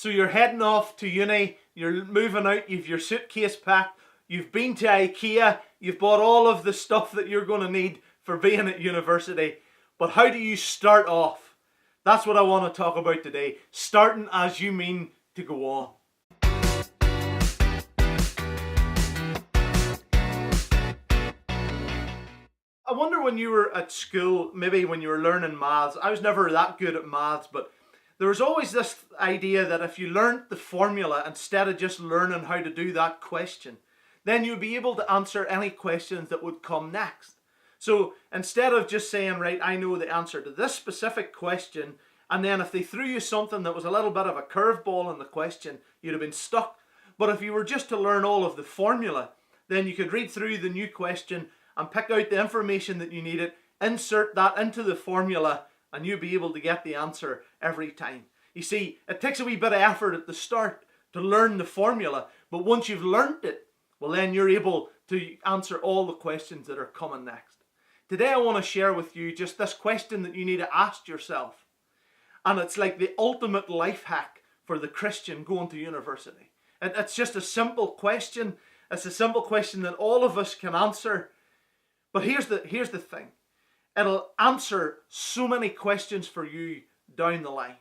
So you're heading off to uni, you're moving out, you've your suitcase packed, you've been to IKEA, you've bought all of the stuff that you're going to need for being at university. But how do you start off? That's what I want to talk about today. Starting as you mean to go on. I wonder when you were at school, maybe when you were learning maths, I was never that good at maths, but there was always this idea that if you learnt the formula instead of just learning how to do that question, then you'd be able to answer any questions that would come next. So instead of just saying, right, I know the answer to this specific question, and then if they threw you something that was a little bit of a curveball in the question, you'd have been stuck. But if you were just to learn all of the formula, then you could read through the new question and pick out the information that you needed, insert that into the formula, and you'll be able to get the answer every time. You see, it takes a wee bit of effort at the start to learn the formula, but once you've learnt it, well then you're able to answer all the questions that are coming next. Today I want to share with you just this question that you need to ask yourself. And it's like the ultimate life hack for the Christian going to university. It's just a simple question. It's a simple question that all of us can answer. But here's the thing. It'll answer so many questions for you down the line.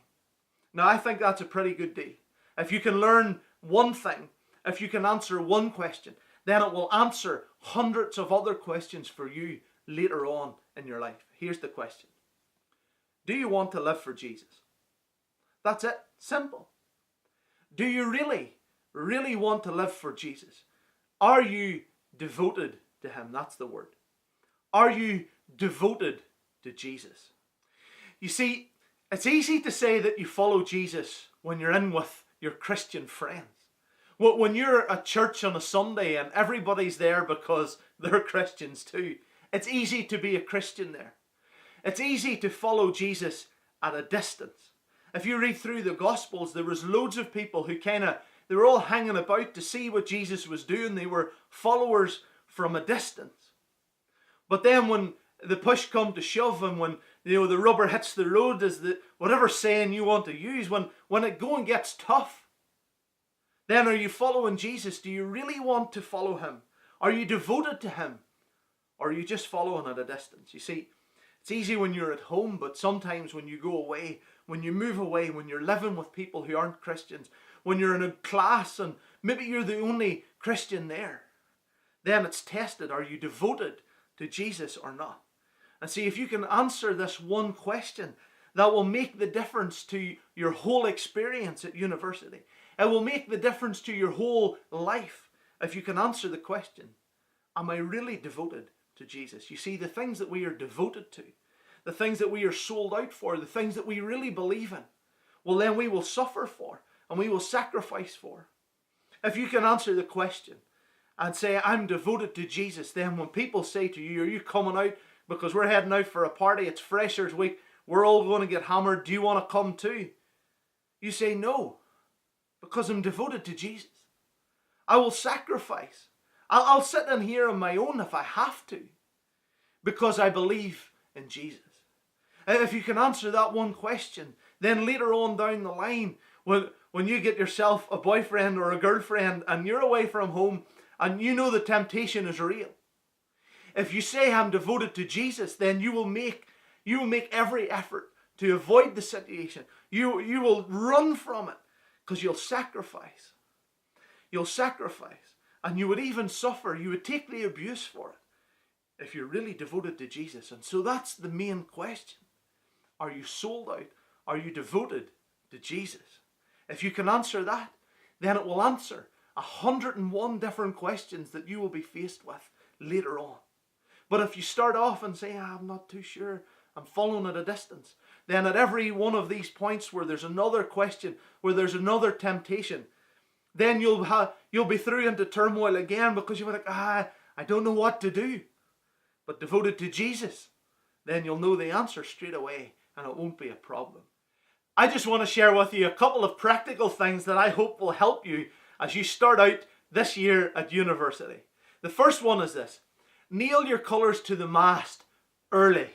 Now, I think that's a pretty good deal. If you can learn one thing, if you can answer one question, then it will answer hundreds of other questions for you later on in your life. Here's the question. Do you want to live for Jesus? That's it. Simple. Do you really, really want to live for Jesus? Are you devoted to Him? That's the word. Are you devoted to Jesus? You see, it's easy to say that you follow Jesus when you're in with your Christian friends. When you're at church on a Sunday and everybody's there because they're Christians too, it's easy to be a Christian there. It's easy to follow Jesus at a distance. If you read through the Gospels, there was loads of people who they were all hanging about to see what Jesus was doing. They were followers from a distance. But then when the push come to shove and when the rubber hits the road, as whatever saying you want to use, when it going gets tough, then are you following Jesus? Do you really want to follow Him? Are you devoted to Him? Or are you just following at a distance? You see, it's easy when you're at home, but sometimes when you go away, when you move away, when you're living with people who aren't Christians, when you're in a class and maybe you're the only Christian there, then it's tested. Are you devoted to Jesus or not? And see, if you can answer this one question, that will make the difference to your whole experience at university. It will make the difference to your whole life if you can answer the question, am I really devoted to Jesus? You see, the things that we are devoted to, the things that we are sold out for, the things that we really believe in, well then we will suffer for and we will sacrifice for. If you can answer the question and say, I'm devoted to Jesus, then when people say to you, are you coming out because we're heading out for a party, it's Freshers Week, we're all going to get hammered, do you want to come too? You say no, because I'm devoted to Jesus. I will sacrifice. I'll sit in here on my own if I have to, because I believe in Jesus. If you can answer that one question, then later on down the line, when you get yourself a boyfriend or a girlfriend and you're away from home and you know the temptation is real, if you say I'm devoted to Jesus, then you will make every effort to avoid the situation. You will run from it because you'll sacrifice. You'll sacrifice. And you would even suffer. You would take the abuse for it if you're really devoted to Jesus. And so that's the main question. Are you sold out? Are you devoted to Jesus? If you can answer that, then it will answer 101 different questions that you will be faced with later on. But if you start off and say, I'm not too sure, I'm following at a distance, then at every one of these points where there's another question, where there's another temptation, then you'll be thrown into turmoil again because you'll be like, I don't know what to do. But devoted to Jesus, then you'll know the answer straight away and it won't be a problem. I just want to share with you a couple of practical things that I hope will help you as you start out this year at university. The first one is this. Nail your colours to the mast early.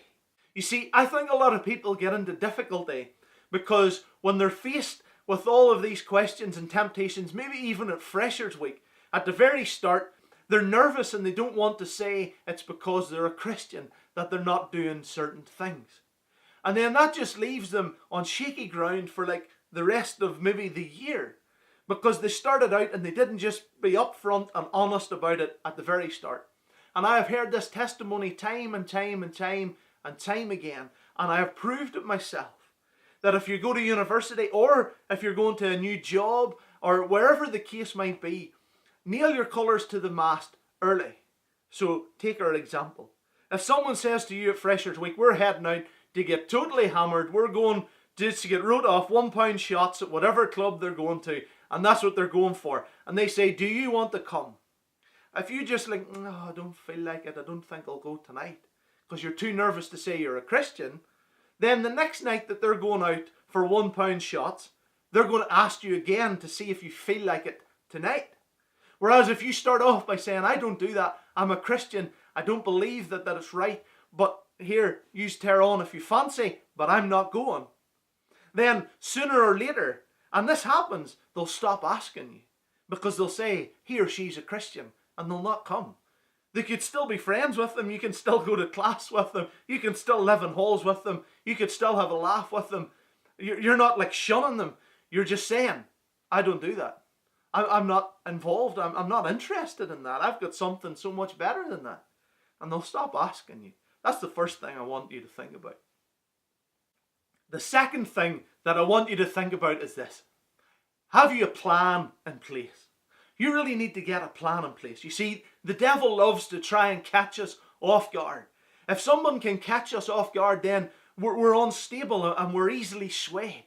You see, I think a lot of people get into difficulty because when they're faced with all of these questions and temptations, maybe even at Freshers Week, at the very start, they're nervous and they don't want to say it's because they're a Christian that they're not doing certain things. And then that just leaves them on shaky ground for like the rest of maybe the year, because they started out and they didn't just be upfront and honest about it at the very start. And I have heard this testimony time and time and time and time again, and I have proved it myself, that if you go to university or if you're going to a new job or wherever the case might be, nail your colours to the mast early. So take our example. If someone says to you at Freshers Week, we're heading out to get totally hammered, we're going just to get wrote off £1 shots at whatever club they're going to, and that's what they're going for, and they say, do you want to come? If you just like, no, I don't feel like it, I don't think I'll go tonight, because you're too nervous to say you're a Christian, then the next night that they're going out for £1 shots, they're going to ask you again to see if you feel like it tonight. Whereas if you start off by saying, I don't do that, I'm a Christian, I don't believe that it's right, but here, use tear on if you fancy, but I'm not going. Then sooner or later, and this happens, they'll stop asking you, because they'll say he or she's a Christian, and they'll not come. They could still be friends with them, you can still go to class with them, you can still live in halls with them, you could still have a laugh with them. You're not like shunning them, you're just saying, I don't do that. I'm not involved, I'm not interested in that, I've got something so much better than that. And they'll stop asking you. That's the first thing I want you to think about. The second thing that I want you to think about is this. Have you a plan in place? You really need to get a plan in place. You see, the devil loves to try and catch us off guard. If someone can catch us off guard, then we're unstable and we're easily swayed.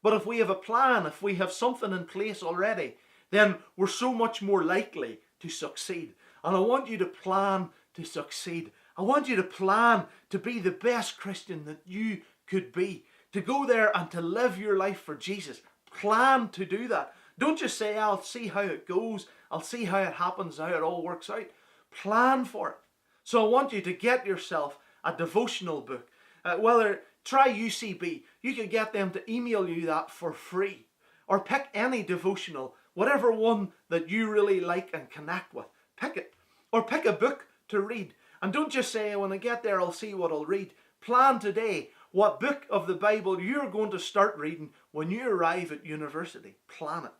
But if we have a plan, if we have something in place already, then we're so much more likely to succeed. And I want you to plan to succeed. I want you to plan to be the best Christian that you could be. To go there and to live your life for Jesus. Plan to do that. Don't just say, I'll see how it goes. I'll see how it happens, how it all works out. Plan for it. So I want you to get yourself a devotional book. Try UCB. You could get them to email you that for free. Or pick any devotional, whatever one that you really like and connect with. Pick it. Or pick a book to read. And don't just say, when I get there, I'll see what I'll read. Plan today what book of the Bible you're going to start reading when you arrive at university. Plan it.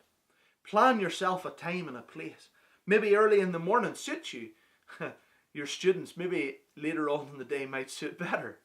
Plan yourself a time and a place. Maybe early in the morning suits you. Your students, maybe later on in the day, might suit better.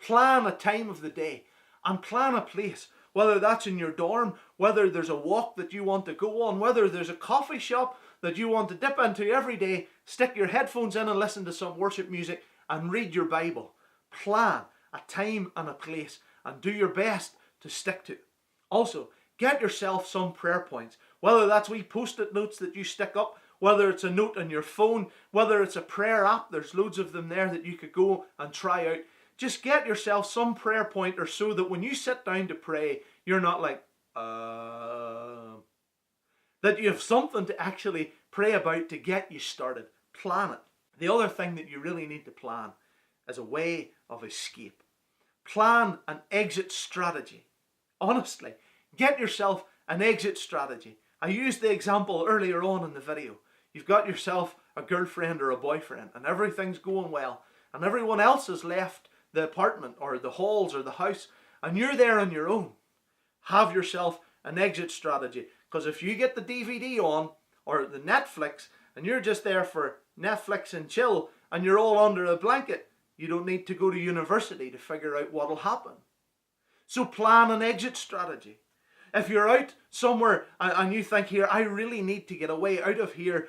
Plan a time of the day and plan a place. Whether that's in your dorm, whether there's a walk that you want to go on, whether there's a coffee shop that you want to dip into every day, stick your headphones in and listen to some worship music and read your Bible. Plan a time and a place and do your best to stick to it. Also, get yourself some prayer points, whether that's wee post-it notes that you stick up, whether it's a note on your phone, whether it's a prayer app, there's loads of them there that you could go and try out. Just get yourself some prayer point or so that when you sit down to pray, you're not like, that you have something to actually pray about to get you started. Plan it. The other thing that you really need to plan is a way of escape. Plan an exit strategy. Honestly, get yourself an exit strategy. I used the example earlier on in the video. You've got yourself a girlfriend or a boyfriend and everything's going well and everyone else has left the apartment or the halls or the house and you're there on your own. Have yourself an exit strategy, because if you get the DVD on or the Netflix and you're just there for Netflix and chill and you're all under a blanket, you don't need to go to university to figure out what'll happen. So plan an exit strategy. If you're out somewhere and you think, here, I really need to get away out of here,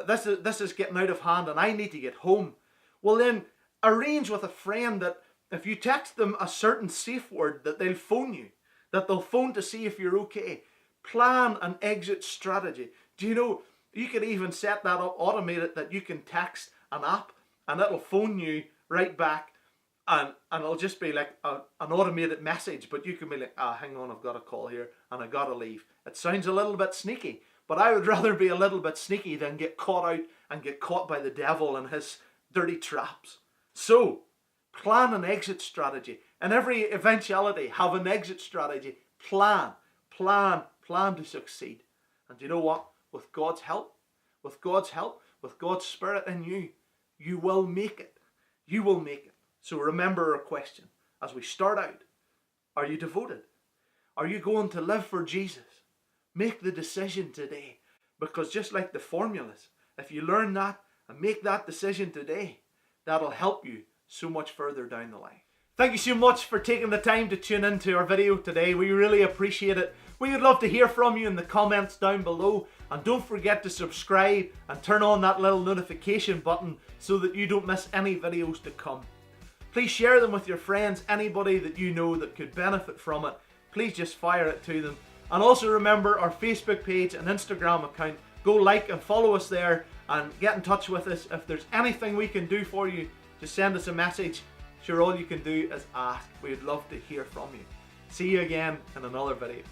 this is getting out of hand and I need to get home, well then arrange with a friend that if you text them a certain safe word that they'll phone you, that they'll phone to see if you're okay. Plan an exit strategy. Do you know, you could even set that up, automate it, that you can text an app and it'll phone you right back and it'll just be like an automated message, but you can be like, hang on, I've got a call here and I gotta leave. It sounds a little bit sneaky, but I would rather be a little bit sneaky than get caught out and get caught by the devil and his dirty traps. So, plan an exit strategy. In every eventuality, have an exit strategy. Plan Plan to succeed. And you know what? With God's help, with God's Spirit in you, you will make it. You will make it. So remember our question as we start out. Are you devoted? Are you going to live for Jesus? Make the decision today. Because just like the formulas, if you learn that and make that decision today, that'll help you so much further down the line. Thank you so much for taking the time to tune into our video today. We really appreciate it. We would love to hear from you in the comments down below. And don't forget to subscribe and turn on that little notification button so that you don't miss any videos to come. Please share them with your friends, anybody that you know that could benefit from it. Please just fire it to them. And also remember our Facebook page and Instagram account. Go like and follow us there and get in touch with us. If there's anything we can do for you, just send us a message. Sure, all you can do is ask. We'd love to hear from you. See you again in another video.